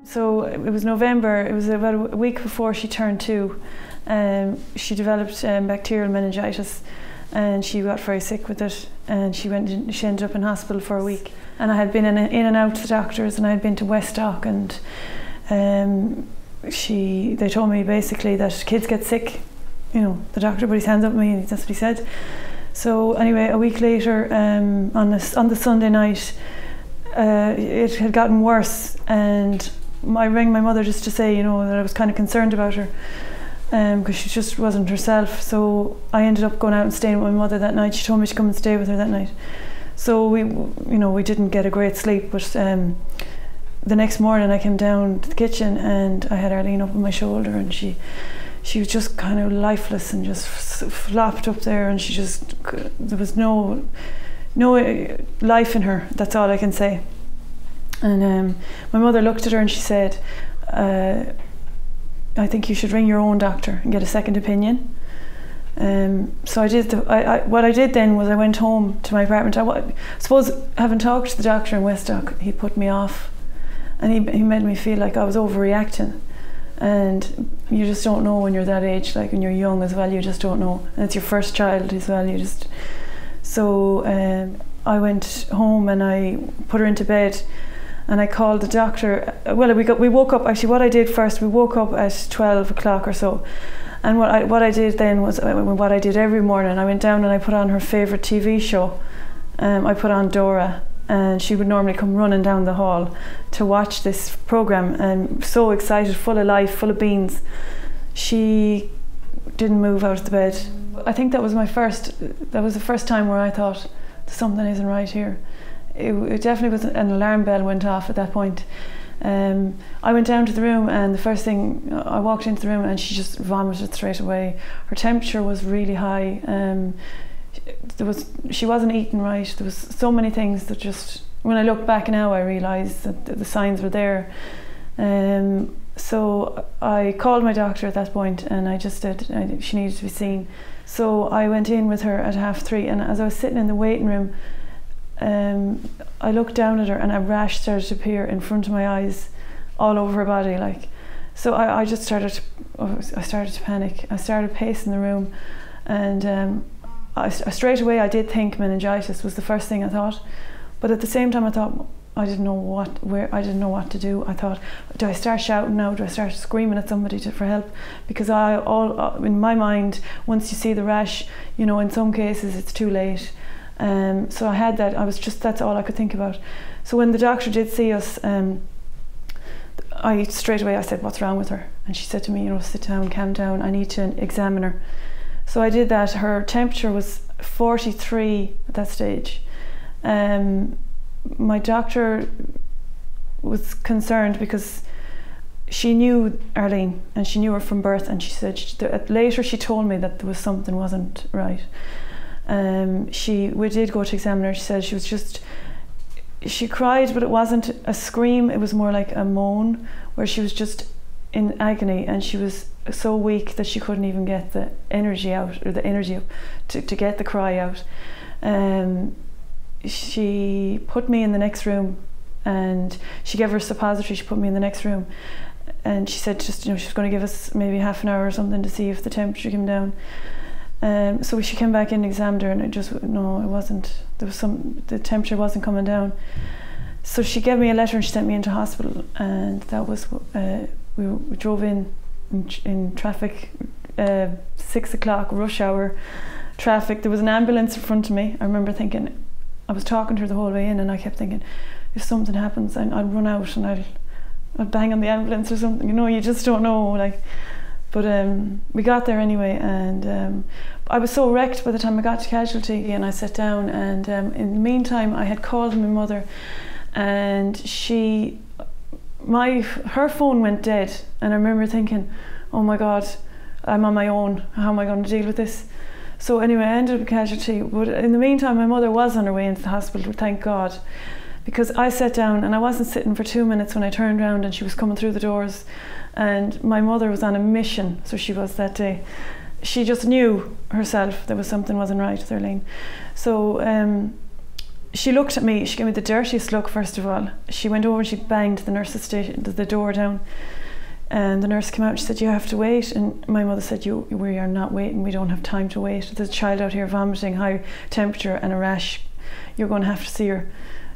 So it was November, it was about a week before she turned 2. She developed bacterial meningitis and she got very sick with it, and she ended up in hospital for a week. And I had been in and out to the doctors, and I had been to Westdock, and they told me basically that kids get sick. You know, the doctor put his hands up at me and that's what he said. So anyway, a week later, on the Sunday night, it had gotten worse, and I rang my mother just to say, you know, that I was kind of concerned about her, because she just wasn't herself. So I ended up going out and staying with my mother that night. She told me to come and stay with her that night. So we didn't get a great sleep, but the next morning I came down to the kitchen and I had Arlene up on my shoulder, and she was just kind of lifeless and just flopped up there, and there was no life in her. That's all I can say. And my mother looked at her and she said, I think you should ring your own doctor and get a second opinion. So I did. What I did then was I went home to my apartment. I suppose, having talked to the doctor in Westdock, he put me off, and he made me feel like I was overreacting. And you just don't know when you're that age, like when you're young as well, you just don't know. And it's your first child as well, So I went home and I put her into bed, and I called the doctor. Well, we woke up, actually what I did first, we woke up at 12 o'clock or so. And what I did then was what I did every morning. I went down and I put on her favourite TV show. I put on Dora, and she would normally come running down the hall to watch this programme, and so excited, full of life, full of beans. She didn't move out of the bed. I think that was the first time where I thought, something isn't right here. It definitely was. An alarm bell went off at that point. I went down to the room, and the first thing, I walked into the room and she just vomited straight away. Her temperature was really high. She wasn't eating right. There was so many things that just, when I look back now, I realised that the signs were there. So I called my doctor at that point, and I just said she needed to be seen. So I went in with her at 3:30, and as I was sitting in the waiting room, I looked down at her, and a rash started to appear in front of my eyes, all over her body, like. So I started to panic. I started pacing the room, and straight away I did think meningitis was the first thing I thought. But at the same time I thought, I didn't know what to do. I thought, do I start shouting now? Do I start screaming at somebody for help? Because in my mind, once you see the rash, you know, in some cases it's too late. So I had that. That's all I could think about. So when the doctor did see us, straight away I said, what's wrong with her? And she said to me, you know, sit down, calm down, I need to examine her. So I did that. Her temperature was 43 at that stage. My doctor was concerned because she knew Arlene, and she knew her from birth, and she said, later she told me that there was something wasn't right. We did go to examine her. She said she cried, but it wasn't a scream, it was more like a moan, where she was just in agony, and she was so weak that she couldn't even get the energy out, or the energy up to get the cry out. She put me in the next room, and she gave her a suppository. She put me in the next room, and she said she was going to give us maybe half an hour or something to see if the temperature came down. So she came back in and examined her, and it wasn't. The temperature wasn't coming down. So she gave me a letter and she sent me into hospital, and that was we drove in traffic, 6 o'clock rush hour traffic. There was an ambulance in front of me. I remember thinking, I was talking to her the whole way in, and I kept thinking, if something happens, I'll run out and I'll bang on the ambulance or something. You know, you just don't know, like. But we got there anyway, and I was so wrecked by the time I got to casualty, and I sat down, and in the meantime I had called my mother, and her phone went dead, and I remember thinking, oh my God, I'm on my own, how am I going to deal with this? So anyway, I ended up at casualty, but in the meantime my mother was on her way into the hospital, thank God, because I sat down, and I wasn't sitting for 2 minutes when I turned around and she was coming through the doors. And my mother was on a mission, so she was that day. She just knew herself there was something wasn't right with Arlene. So she looked at me, she gave me the dirtiest look first of all. She went over and she banged the door down, and the nurse came out and she said, "You have to wait." And my mother said, "We are not waiting, we don't have time to wait. There's a child out here vomiting, high temperature and a rash. You're going to have to see her."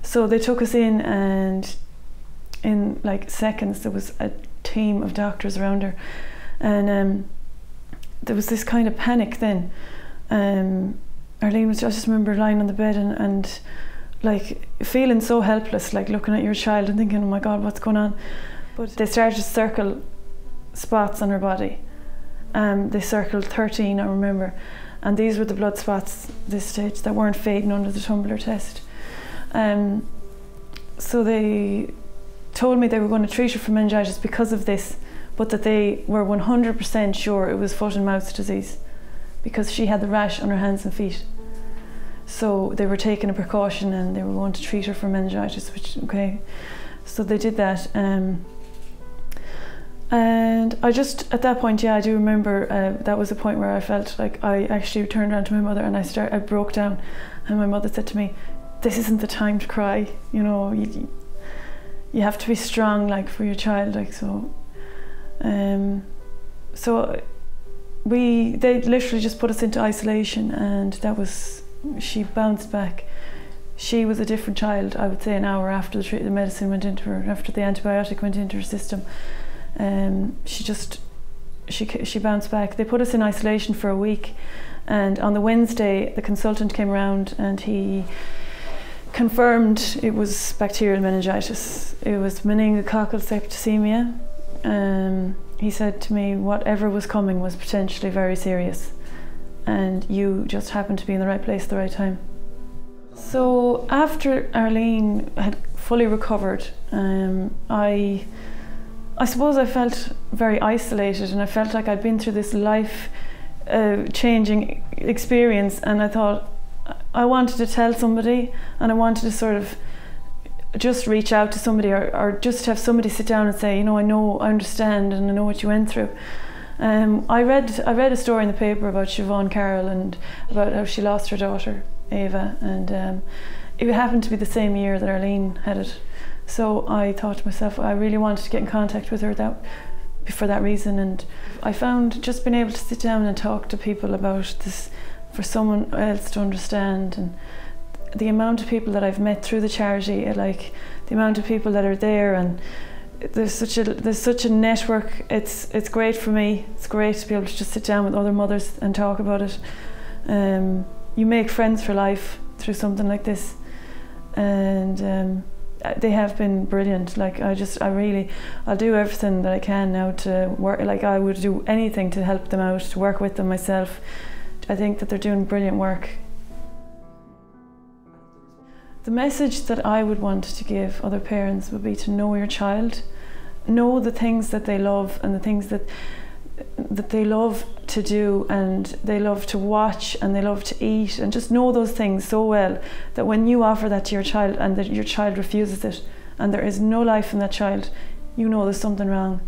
So they took us in, and in like seconds there was a team of doctors around her, and there was this kind of panic then. Arlene was, I just remember lying on the bed and like feeling so helpless, like looking at your child and thinking, "Oh my God, what's going on?" But they started to circle spots on her body. They circled 13, I remember, and these were the blood spots this stage that weren't fading under the tumbler test. So they told me they were going to treat her for meningitis because of this, but that they were 100% sure it was foot and mouth disease because she had the rash on her hands and feet. So they were taking a precaution and they were going to treat her for meningitis, which, okay. So they did that. And I just, at that point, yeah, I do remember that was a point where I felt like I actually turned around to my mother and I broke down, and my mother said to me, "This isn't the time to cry, you know, you have to be strong, like, for your child," like, so. So they literally just put us into isolation, and that was, she bounced back. She was a different child, I would say, an hour after the medicine went into her, after the antibiotic went into her system. She bounced back. They put us in isolation for a week, and on the Wednesday the consultant came around and he confirmed it was bacterial meningitis. It was meningococcal septicaemia. He said to me, whatever was coming was potentially very serious, and you just happened to be in the right place at the right time. So after Arlene had fully recovered, I suppose I felt very isolated, and I felt like I'd been through this life changing experience, and I thought I wanted to tell somebody, and I wanted to sort of just reach out to somebody, or just have somebody sit down and say, you know, I understand, and I know what you went through. I read a story in the paper about Siobhan Carroll and about how she lost her daughter Ava, and it happened to be the same year that Arlene had it. So I thought to myself, I really wanted to get in contact with her for that reason, and I found just being able to sit down and talk to people about this, for someone else to understand, and the amount of people that I've met through the charity, like the amount of people that are there, and there's such a network. It's great for me. It's great to be able to just sit down with other mothers and talk about it. You make friends for life through something like this, and they have been brilliant. Like I'll do everything that I can now to work. Like I would do anything to help them out, to work with them myself. I think that they're doing brilliant work. The message that I would want to give other parents would be to know your child, know the things that they love and the things that they love to do, and they love to watch, and they love to eat, and just know those things so well that when you offer that to your child and that your child refuses it and there is no life in that child, you know there's something wrong.